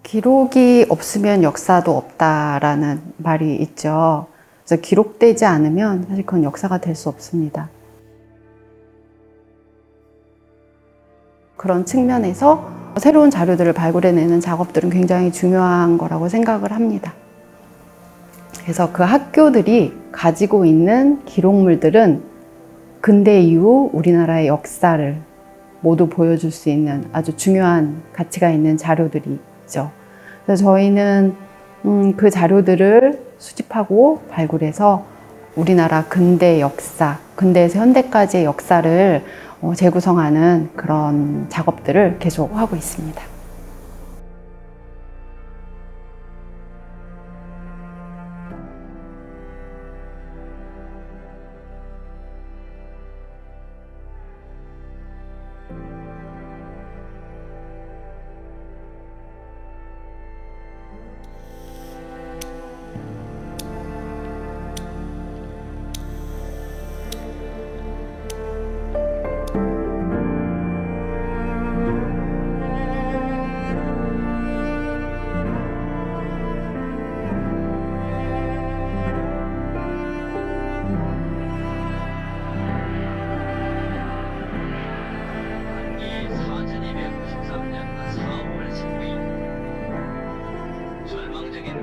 기록이 없으면 역사도 없다라는 말이 있죠. 그래서 기록되지 않으면 사실 그건 역사가 될 수 없습니다. 그런 측면에서 새로운 자료들을 발굴해내는 작업들은 굉장히 중요한 거라고 생각을 합니다. 그래서 그 학교들이 가지고 있는 기록물들은 근대 이후 우리나라의 역사를 모두 보여줄 수 있는 아주 중요한 가치가 있는 자료들이죠. 그래서 저희는 그 자료들을 수집하고 발굴해서 우리나라 근대 역사, 근대에서 현대까지의 역사를 재구성하는 그런 작업들을 계속 하고 있습니다.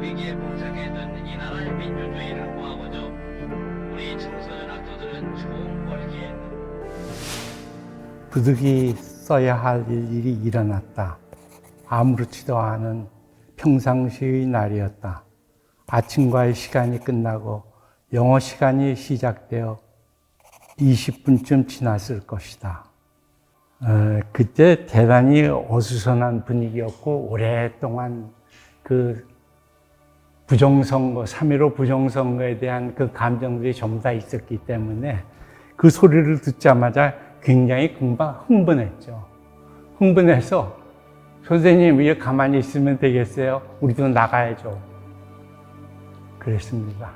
위기에 봉착했던 이 나라의 민주주의를 구하고자 우리 청소년 학도들은 총궐기에 부득이 써야 할 일이 일어났다. 아무렇지도 않은 평상시의 날이었다. 아침과의 시간이 끝나고 영어 시간이 시작되어 20분쯤 지났을 것이다. 그때 대단히 어수선한 분위기였고 오랫동안 그 부정선거, 3.15 부정선거에 대한 그 감정들이 전부 다 있었기 때문에 그 소리를 듣자마자 굉장히 금방 흥분했죠. 흥분해서 선생님, 왜 가만히 있으면 되겠어요? 우리도 나가야죠. 그랬습니다.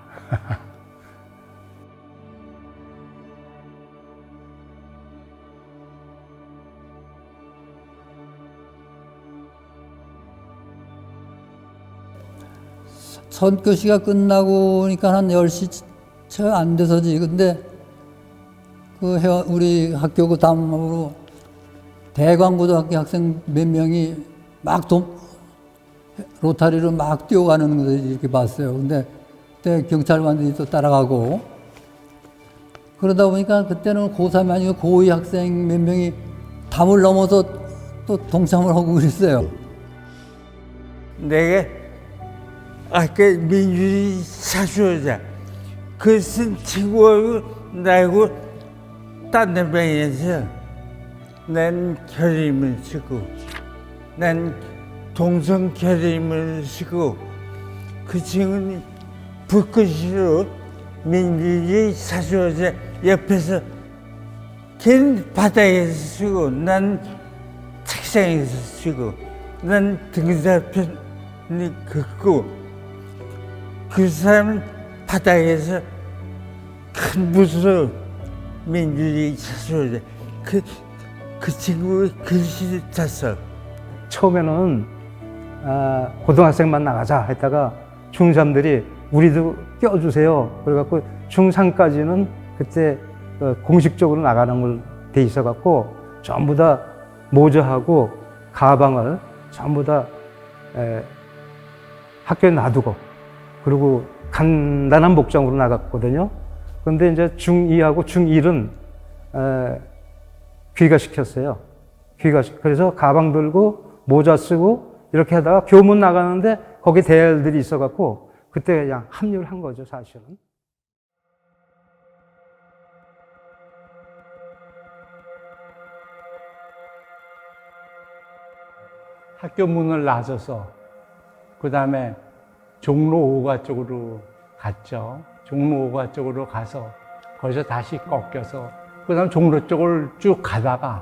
선교시가 끝나고 오니까 한 10시 채 안 돼서지. 근데 우리 학교 그 담으로 대광고등학교 학생 몇 명이 막 로타리로 막 뛰어가는 것을 이렇게 봤어요. 근데 그때 경찰관들이 또 따라가고 그러다 보니까 그때는 고3이 아니고 고2 학생 몇 명이 담을 넘어서 또 동참을 하고 그랬어요. 내가 아까 민주주의 사수자 그 쓴 친구하고 나하고 딴 데 방에서 난 결의문을 쓰고 난 동성 결의문을 쓰고 그 친구는 불꽃으로 민주주의 사수자 옆에서 걔는 바닥에서 쓰고 난 책상에서 쓰고 난 등살편을 긋고 그 사람은 바닥에서 큰 붓으로 민주주의 사수자 그 친구가 글씨를 짰어. 처음에는 고등학생만 나가자 했다가 중3들이 우리도 껴주세요. 그래갖고 중3까지는 그때 공식적으로 나가는 걸 돼 있어갖고 전부 다 모자하고 가방을 전부 다 학교에 놔두고 그리고 간단한 복장으로 나갔거든요. 그런데 이제 중2하고 중1은 귀가시켰어요. 그래서 가방 들고 모자 쓰고 이렇게 하다가 교문 나가는데 거기 대열들이 있어갖고 그때 그냥 합류를 한 거죠, 사실은. 학교 문을 나서서 그 다음에 종로 5가 쪽으로 갔죠. 종로 5가 쪽으로 가서 거기서 다시 꺾여서 그 다음 종로 쪽을 쭉 가다가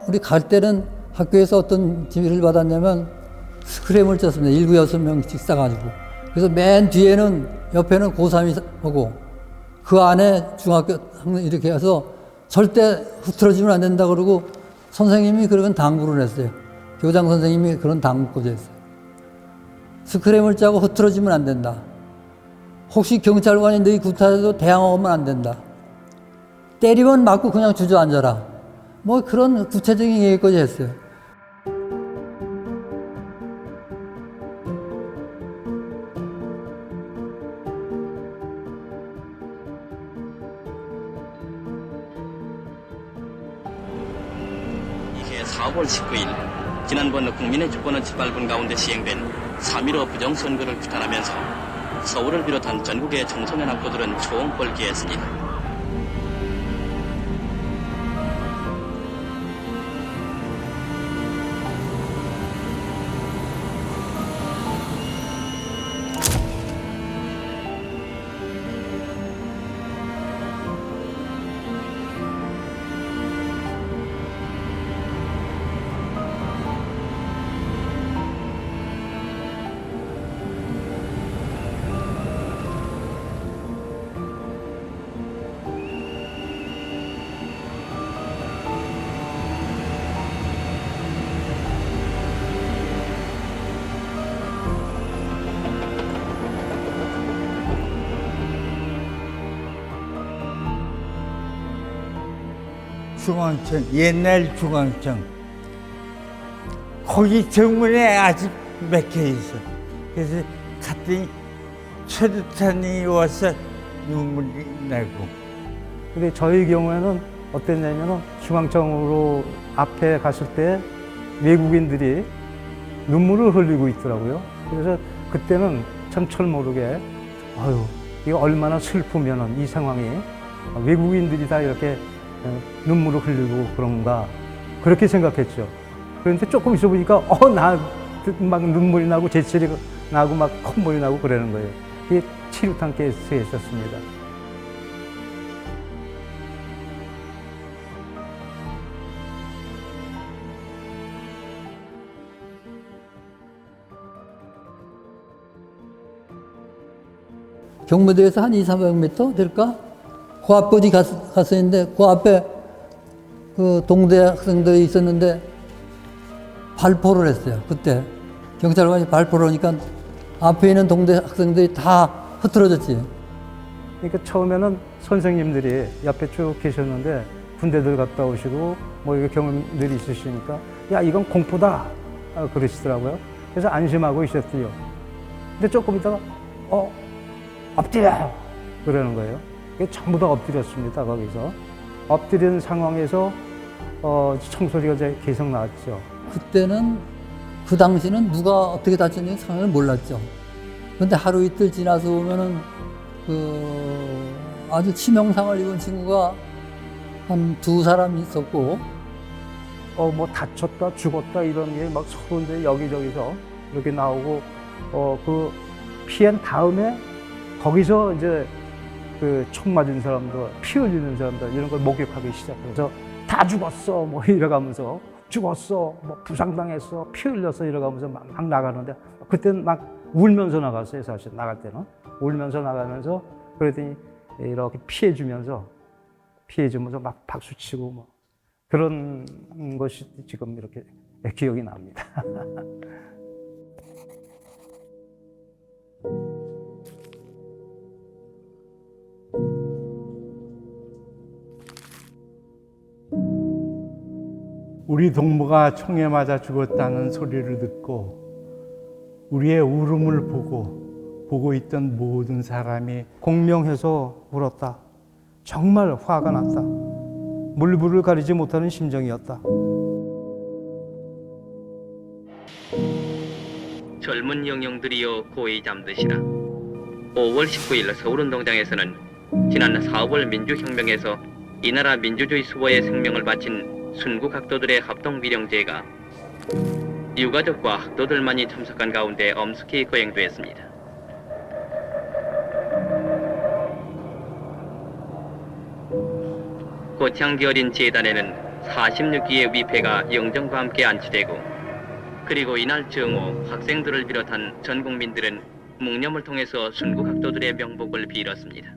우리 갈 때는 학교에서 어떤 지휘를 받았냐면 스크램을 쳤습니다. 7, 6명씩 싸가지고. 그래서 맨 뒤에는 옆에는 고3이 오고 그 안에 중학교 이렇게 해서 절대 흐트러지면 안 된다 그러고 선생님이 그런 당부를 했어요. 교장 선생님이 그런 당부를 했어요. 스크램을 짜고 흐트러지면 안 된다. 혹시 경찰관이 너희 구타해도 대항하면 안 된다. 때리면 맞고 그냥 주저앉아라. 뭐 그런 구체적인 얘기까지 했어요. 이해 4월 19일 지난번 국민의 주권을 짓밟은 가운데 시행된 3.15 부정선거를 규탄하면서 서울을 비롯한 전국의 청소년 학도들은 총궐기했습니다. 중앙청, 옛날 중앙청. 거기 정문에 아직 막혀 있어. 그래서 갔더니 최루탄이 와서 눈물이 나고. 근데 저희 경우에는 어땠냐면은 중앙청으로 앞에 갔을 때 외국인들이 눈물을 흘리고 있더라고요. 그래서 그때는 참 철모르게 아유 이거 얼마나 슬프면은 이 상황이 외국인들이 다 이렇게 눈물을 흘리고 그런가 그렇게 생각했죠. 그런데 조금 있어 보니까 나 막 눈물이 나고 재채리 나고 막 콧물이 나고 그러는 거예요. 그게 치루탄 가스였었습니다. 경무대에서 한 200~300m 될까? 그 앞까지 갔었는데 그 앞에 그 동대 학생들이 있었는데 발포를 했어요. 그때 경찰관이 발포를 하니까 앞에 있는 동대 학생들이 다 흐트러졌지. 그러니까 처음에는 선생님들이 옆에 쭉 계셨는데 군대들 갔다 오시고 뭐 이게 경험들이 있으시니까 야 이건 공포다 그러시더라고요. 그래서 안심하고 있었대요. 근데 조금 있다가 엎드려 그러는 거예요. 전부 다 엎드렸습니다. 거기서 엎드린 상황에서 총소리가 계속 나왔죠. 그때는 그 당시는 누가 어떻게 다쳤는지 상황을 몰랐죠. 근데 하루 이틀 지나서 보면은 그 아주 치명상을 입은 친구가 한 2사람 있었고 뭐 다쳤다 죽었다 이런 게 막 서로 이제 여기저기서 이렇게 나오고 그 피한 다음에 거기서 이제 그 총 맞은 사람들, 피 흘리는 사람들 이런 걸 목격하기 시작해서 다 죽었어 뭐 이러가면서 죽었어 뭐 부상당했어 피 흘렸어 이러가면서 막 나가는데 그때는 막 울면서 나갔어요. 사실 나갈 때는 울면서 나가면서 그랬더니 이렇게 피해주면서 막 박수치고 뭐 그런 것이 지금 이렇게 기억이 납니다. 우리 동무가 총에 맞아 죽었다는 소리를 듣고 우리의 울음을 보고 있던 모든 사람이 공명해서 울었다. 정말 화가 났다. 물불을 가리지 못하는 심정이었다. 젊은 영령들이여 고이 잠드시라. 5월 19일 서울운동장에서는 지난 4월 민주혁명에서 이 나라 민주주의 수호의 생명을 바친 순국 학도들의 합동비령제가 유가족과 학도들만이 참석한 가운데 엄숙히 거행되었습니다. 고창기 어린 제단에는 46기의 위패가 영정과 함께 안치되고 그리고 이날 정오 학생들을 비롯한 전 국민들은 묵념을 통해서 순국 학도들의 명복을 빌었습니다.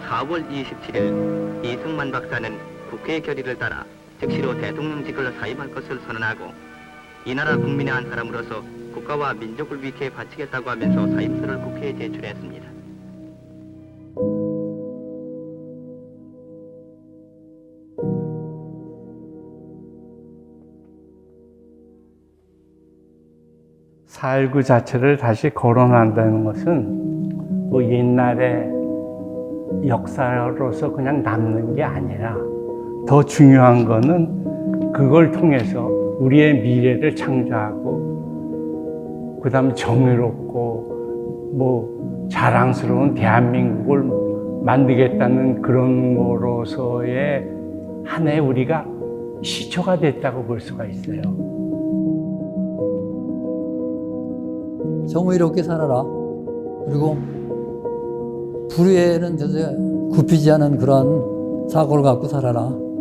(4월 27일) 이승만 박사는 국회의 결의를 따라 즉시로 대통령직을 사임할 것을 선언하고 이 나라 국민의 한 사람으로서 국가와 민족을 위해 바치겠다고 하면서 사임서를 국회에 제출했습니다. 사.19 자체를 다시 거론한다는 것은 뭐 옛날의 역사로서 그냥 남는 게 아니라 더 중요한 거는 그걸 통해서 우리의 미래를 창조하고 그다음에 정의롭고 뭐 자랑스러운 대한민국을 만들겠다는 그런 거로서의 하나의 우리가 시초가 됐다고 볼 수가 있어요. 정의롭게 살아라. 그리고 불의에는 굽히지 않은 그런 사고를 갖고 살아라.